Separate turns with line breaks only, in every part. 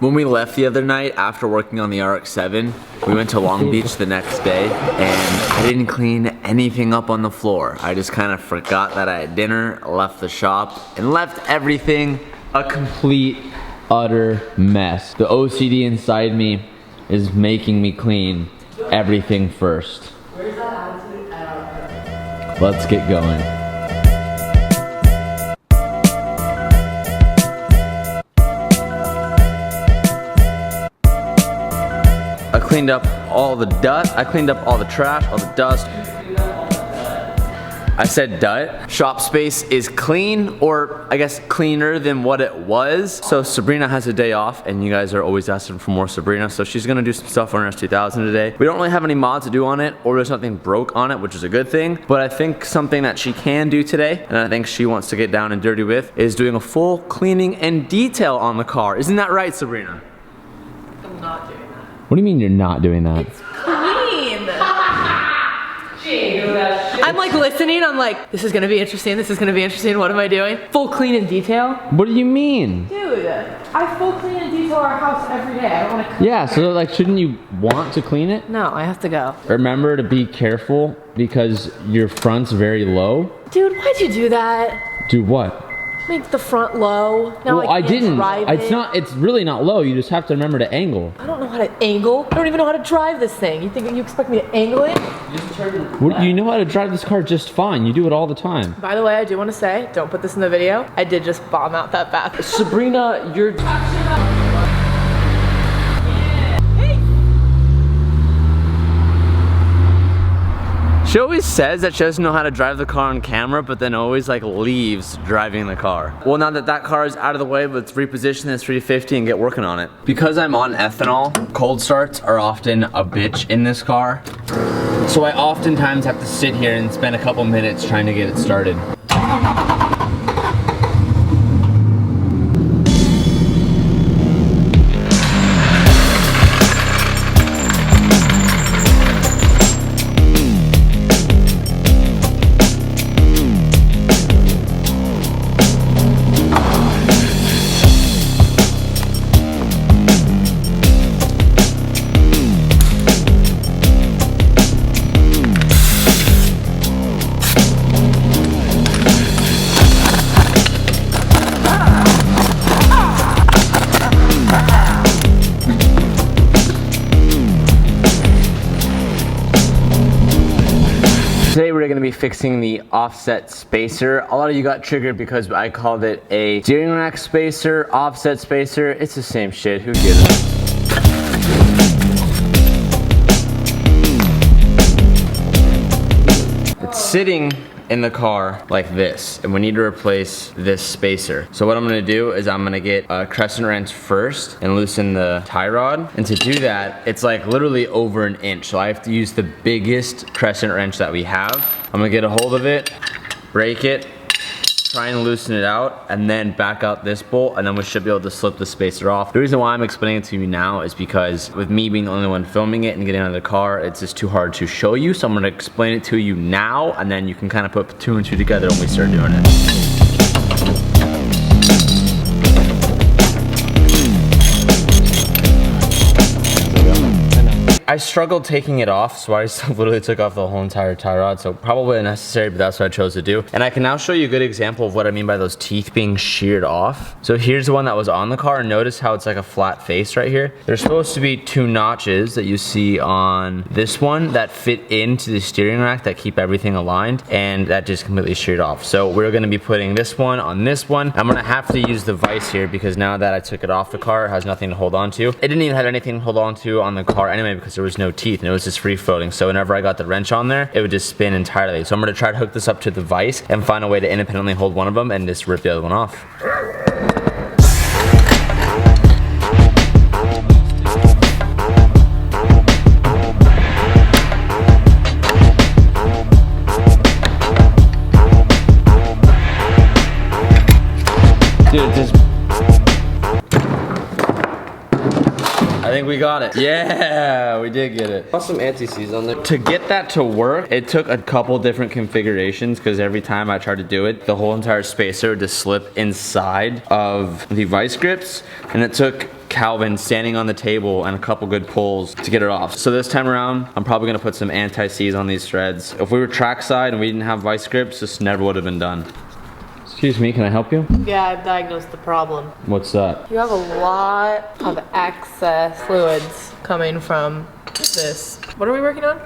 When we left the other night after working on the RX-7, we went to Long Beach the next day and I didn't clean anything up on the floor. I just kind of forgot that I had dinner, left the shop, and left everything a complete, utter mess. The OCD inside me is making me clean everything first.
Where's that attitude?
Let's get going. I cleaned up all the dust. I cleaned up all the trash, all the dust. I said dut. Shop space is clean, or I guess cleaner than what it was. So Sabrina has a day off, and you guys are always asking for more Sabrina, so she's gonna do some stuff on RS2000 today. We don't really have any mods to do on it, or there's nothing broke on it, which is a good thing, but I think something that she can do today, and I think she wants to get down and dirty with, is doing a full cleaning and detail on the car. Isn't that right, Sabrina?
I'm not doing that.
What do you mean you're not doing that?
It's clean. I'm like listening, I'm like, this is gonna be interesting, this is gonna be interesting, what am I doing? Full clean and detail?
What do you mean?
Dude, I full clean and detail our house every day. I don't wanna
Yeah, so like shouldn't you want to clean it?
No, I have to go.
Remember to be careful because your front's very low.
Dude, why'd you do that?
Do what?
Make the front low. Now
Well, I didn't.
drive
It's
it.
not. It's really not low. You just have to remember to angle.
I don't know how to angle. I don't even know how to drive this thing. You think you expect me to angle it?
Well, you know how to drive this car just fine. You do it all the time.
By the way, I do want to say, don't put this in the video. I did just bomb out that bath.
Sabrina, you're. She always says that she doesn't know how to drive the car on camera, but then always like leaves driving the car. Well, now that that car is out of the way, let's reposition this 350 and get working on it. Because I'm on ethanol, cold starts are often a bitch in this car. So I oftentimes have to sit here and spend a couple minutes trying to get it started. Today we're gonna be fixing the offset spacer. A lot of you got triggered because I called it a steering rack spacer, offset spacer. It's the same shit, who gives it? It's sitting in the car like this, and we need to replace this spacer. So what I'm gonna do is I'm gonna get a crescent wrench first and loosen the tie rod. And to do that, it's like literally over an inch. So I have to use the biggest crescent wrench that we have. I'm gonna get a hold of it, break it, try and loosen it out, and then back out this bolt, and then we should be able to slip the spacer off. The reason why I'm explaining it to you now is because with me being the only one filming it and getting out of the car, it's just too hard to show you. So I'm gonna explain it to you now, and then you can kind of put two and two together when we start doing it. I struggled taking it off, so I literally took off the whole entire tie rod, so probably unnecessary, but that's what I chose to do. And I can now show you a good example of what I mean by those teeth being sheared off. So here's the one that was on the car, and notice how it's like a flat face right here. There's supposed to be two notches that you see on this one that fit into the steering rack that keep everything aligned, and that just completely sheared off. So we're gonna be putting this one on this one. I'm gonna have to use the vise here because now that I took it off the car, it has nothing to hold on to. It didn't even have anything to hold on to on the car anyway because there was no teeth and it was just free floating. So whenever I got the wrench on there, it would just spin entirely. So I'm gonna try to hook this up to the vise and find a way to independently hold one of them and just rip the other one off. Dude, just I think we got it. Yeah, we did get it.
Got some anti-seize on there.
To get that to work, it took a couple different configurations because every time I tried to do it, the whole entire spacer would just slip inside of the vice grips, and it took Calvin standing on the table and a couple good pulls to get it off. So this time around, I'm probably gonna put some anti-seize on these threads. If we were trackside and we didn't have vice grips, this never would have been done. Excuse me, can I help you?
Yeah, I've diagnosed the problem.
What's that?
You have a lot of excess fluids coming from this. What are we working on?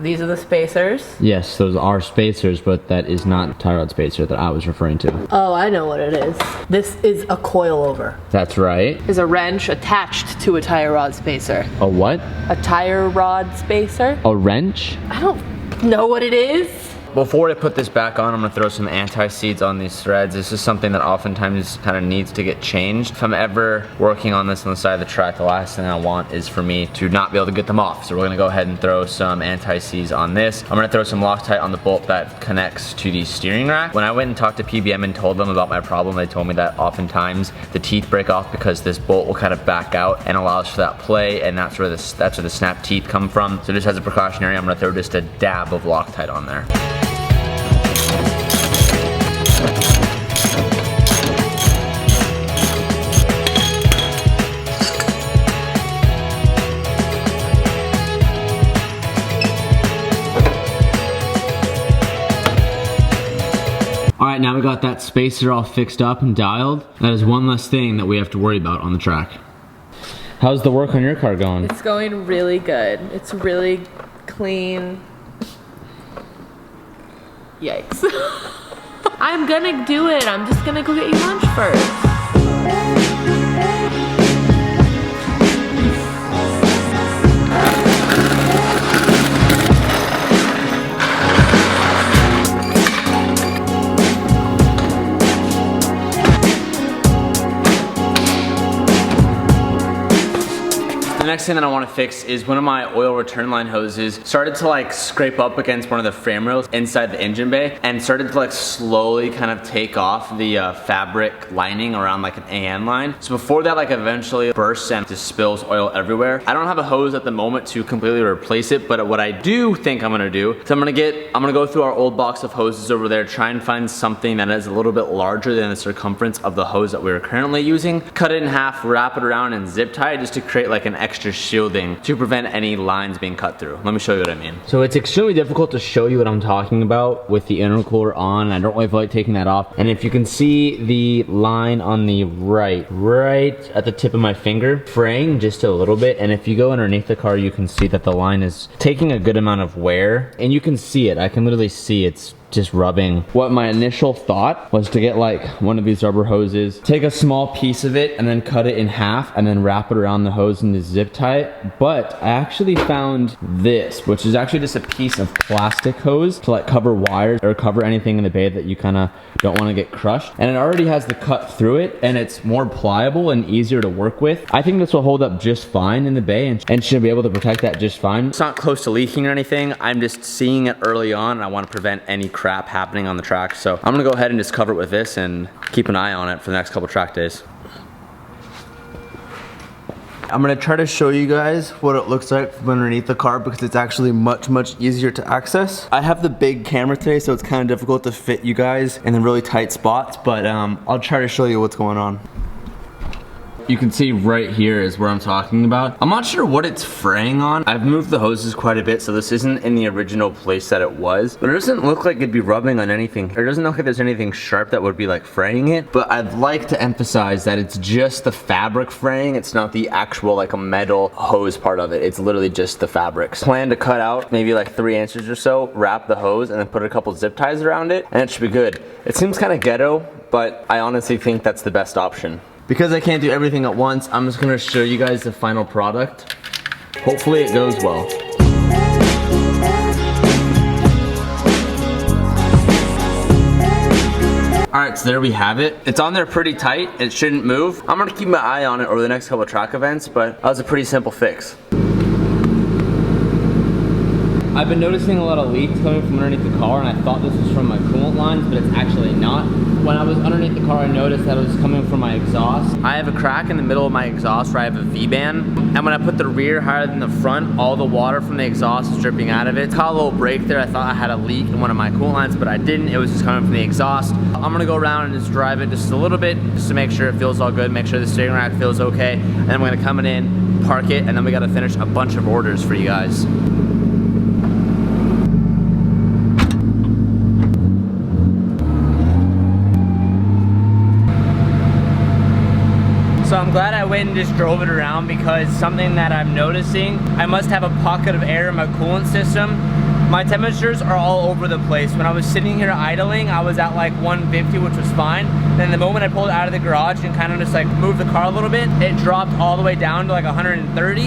These are the spacers.
Yes, those are spacers, but that is not tie rod spacer that I was referring to.
Oh, I know what it is. This is a coilover.
That's right.
There's a wrench attached to a tire rod spacer.
A what?
A tire rod spacer?
A wrench?
I don't know what it is.
Before I put this back on, I'm gonna throw some anti-seize on these threads. This is something that oftentimes kind of needs to get changed. If I'm ever working on this on the side of the track, the last thing I want is for me to not be able to get them off. So we're gonna go ahead and throw some anti-seize on this. I'm gonna throw some Loctite on the bolt that connects to the steering rack. When I went and talked to PBM and told them about my problem, they told me that oftentimes the teeth break off because this bolt will kind of back out and allows for that play, and that's where the snap teeth come from. So just as a precautionary, I'm gonna throw just a dab of Loctite on there. All right, now we got that spacer all fixed up and dialed. That is one less thing that we have to worry about on the track. How's the work on your car going?
It's going really good. It's really clean. Yikes. I'm gonna do it. I'm just gonna go get you lunch first.
The next thing that I want to fix is one of my oil return line hoses started to like scrape up against one of the frame rails inside the engine bay and started to like slowly kind of take off the fabric lining around like an AN line. So before that like eventually bursts and just spills oil everywhere. I don't have a hose at the moment to completely replace it, but what I do think I'm gonna do is I'm gonna go through our old box of hoses over there, try and find something that is a little bit larger than the circumference of the hose that we're currently using, cut it in half, wrap it around and zip tie it just to create like an extra shielding to prevent any lines being cut through. Let me show you what I mean. So it's extremely difficult to show you what I'm talking about with the intercooler on. I don't really feel like taking that off. And if you can see the line on the right at the tip of my finger, fraying just a little bit. And if you go underneath the car, you can see that the line is taking a good amount of wear. And you can see it. I can literally see it's just rubbing. What my initial thought was to get like one of these rubber hoses, take a small piece of it and then cut it in half and then wrap it around the hose and just zip tie it. But I actually found this, which is actually just a piece of plastic hose to like cover wires or cover anything in the bay that you kind of don't want to get crushed. And it already has the cut through it and it's more pliable and easier to work with. I think this will hold up just fine in the bay and should be able to protect that just fine. It's not close to leaking or anything. I'm just seeing it early on and I want to prevent any crap happening on the track. So I'm gonna go ahead and just cover it with this and keep an eye on it for the next couple track days. I'm gonna try to show you guys what it looks like from underneath the car because it's actually much easier to access. I have the big camera today, so it's kind of difficult to fit you guys in the really tight spots, but I'll try to show you what's going on. You can see right here is where I'm talking about. I'm not sure what it's fraying on. I've moved the hoses quite a bit, so this isn't in the original place that it was. But it doesn't look like it'd be rubbing on anything. It doesn't look like there's anything sharp that would be like fraying it. But I'd like to emphasize that it's just the fabric fraying. It's not the actual like a metal hose part of it. It's literally just the fabrics. Plan to cut out maybe like 3 inches or so, wrap the hose, and then put a couple zip ties around it, and it should be good. It seems kind of ghetto, but I honestly think that's the best option. Because I can't do everything at once, I'm just gonna show you guys the final product. Hopefully it goes well. Alright, so there we have it. It's on there pretty tight, it shouldn't move. I'm gonna keep my eye on it over the next couple of track events, but that was a pretty simple fix. I've been noticing a lot of leaks coming from underneath the car, and I thought this was from my coolant lines, but it's actually not. When I was underneath the car, I noticed that it was coming from my exhaust. I have a crack in the middle of my exhaust where I have a V-band, and when I put the rear higher than the front, all the water from the exhaust is dripping out of it. Caught a little break there. I thought I had a leak in one of my coolant lines, but I didn't. It was just coming from the exhaust. I'm gonna go around and just drive it just a little bit, just to make sure it feels all good, make sure the steering rack feels okay, and I'm gonna come in, park it, and then we gotta finish a bunch of orders for you guys. So I'm glad I went and just drove it around, because something that I'm noticing, I must have a pocket of air in my coolant system. My temperatures are all over the place. When I was sitting here idling, I was at like 150, which was fine. Then the moment I pulled it out of the garage and kind of just like moved the car a little bit, it dropped all the way down to like 130.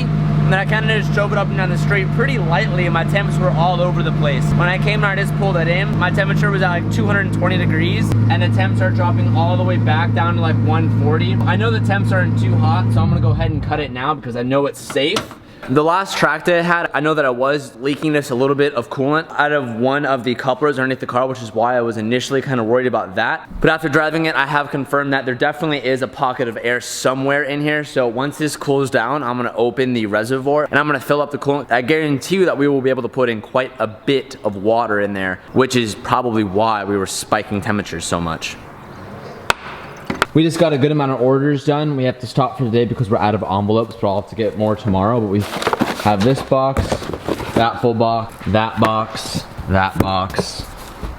And then I kind of just drove it up and down the street pretty lightly, and my temps were all over the place. When I came and I just pulled it in, my temperature was at like 220 degrees, and the temps are dropping all the way back down to like 140. I know the temps aren't too hot, so I'm gonna go ahead and cut it now because I know it's safe. The last track that I had, I know that I was leaking this a little bit of coolant out of one of the couplers underneath the car, which is why I was initially kind of worried about that. But after driving it, I have confirmed that there definitely is a pocket of air somewhere in here. So once this cools down, I'm gonna open the reservoir and I'm gonna fill up the coolant. I guarantee you that we will be able to put in quite a bit of water in there, which is probably why we were spiking temperatures so much. We just got a good amount of orders done. We have to stop for today because we're out of envelopes, but I'll have to get more tomorrow. But we have this box, that full box, that box, that box,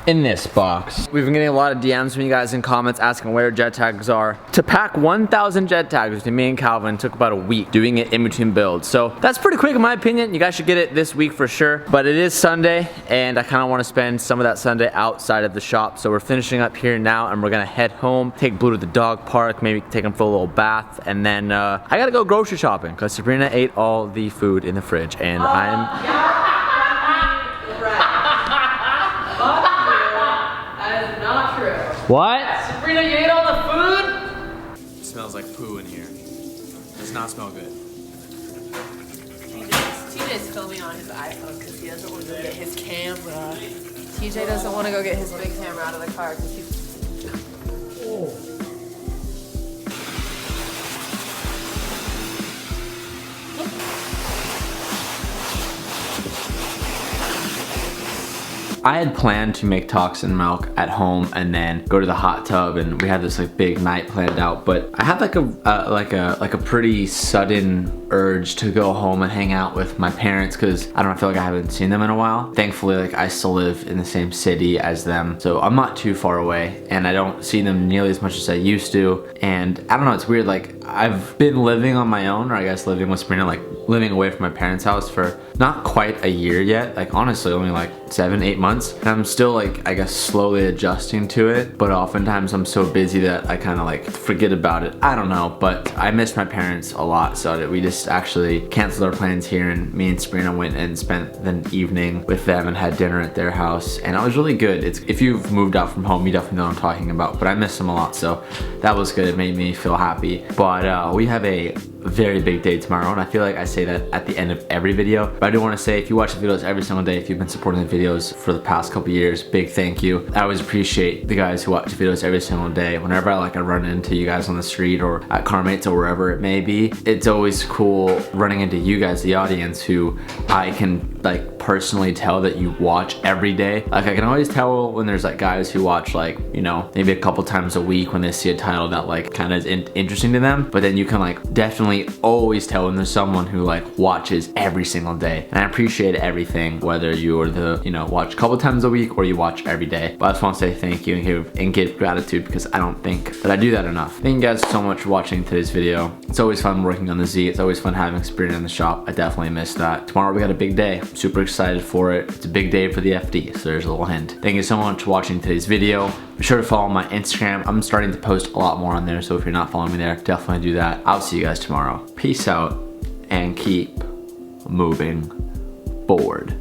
in this box. We've been getting a lot of DMs from you guys in comments asking where jet tags are. To pack 1,000 jet tags between me and Calvin took about a week doing it in between builds. So that's pretty quick in my opinion. You guys should get it this week for sure. But it is Sunday and I kind of want to spend some of that Sunday outside of the shop. So we're finishing up here now and we're gonna head home, take Blue to the dog park, maybe take him for a little bath. And then I gotta go grocery shopping because Sabrina ate all the food in the fridge and What?
Sabrina, you ate all the food?
It smells like poo in here. Does not smell good.
TJ's filming on his iPhone because he doesn't want to go get his camera. TJ doesn't want to go get his big camera out of the car because he's... Oh.
I had planned to make toxin milk at home and then go to the hot tub, and we had this like big night planned out, but I had like a pretty sudden urge to go home and hang out with my parents because I don't know, I feel like I haven't seen them in a while. Thankfully, like I still live in the same city as them, so I'm not too far away and I don't see them nearly as much as I used to. And I don't know, it's weird, like I've been living on my own, or I guess living with Sabrina, like living away from my parents' house for not quite a year yet, like honestly only like 7-8 months, and I'm still like I guess slowly adjusting to it, but oftentimes I'm so busy that I kind of like forget about it. I don't know, but I miss my parents a lot, so that we just actually canceled our plans here and me and Sabrina went and spent the evening with them and had dinner at their house, and it was really good. If you've moved out from home, you definitely know what I'm talking about, but I miss them a lot, so that was good. It made me feel happy. But we have a very big day tomorrow, and I feel like I say that at the end of every video, but I do want to say, if you watch the videos every single day, if you've been supporting the videos for the past couple years, big thank you. I always appreciate the guys who watch the videos every single day. Whenever I run into you guys on the street or at CarMates or wherever it may be, it's always cool running into you guys, the audience, who I can like personally tell that you watch every day. Like I can always tell when there's like guys who watch like, you know, maybe a couple times a week when they see a title that like kind of is interesting to them, but then you can like definitely always tell when there's someone who like watches every single day. And I appreciate everything, whether you are the, you know, watch a couple times a week or you watch every day. But I just want to say thank you and give gratitude, because I don't think that I do that enough. Thank you guys so much for watching today's video. It's always fun working on the Z. It's always fun having Sabrina in the shop. I definitely miss that. Tomorrow we got a big day. Super excited for it. It's a big day for the FD, so there's a little hint. Thank you so much for watching today's video. Be sure to follow my Instagram. I'm starting to post a lot more on there, so if you're not following me there, definitely do that. I'll see you guys tomorrow. Peace out and keep moving forward.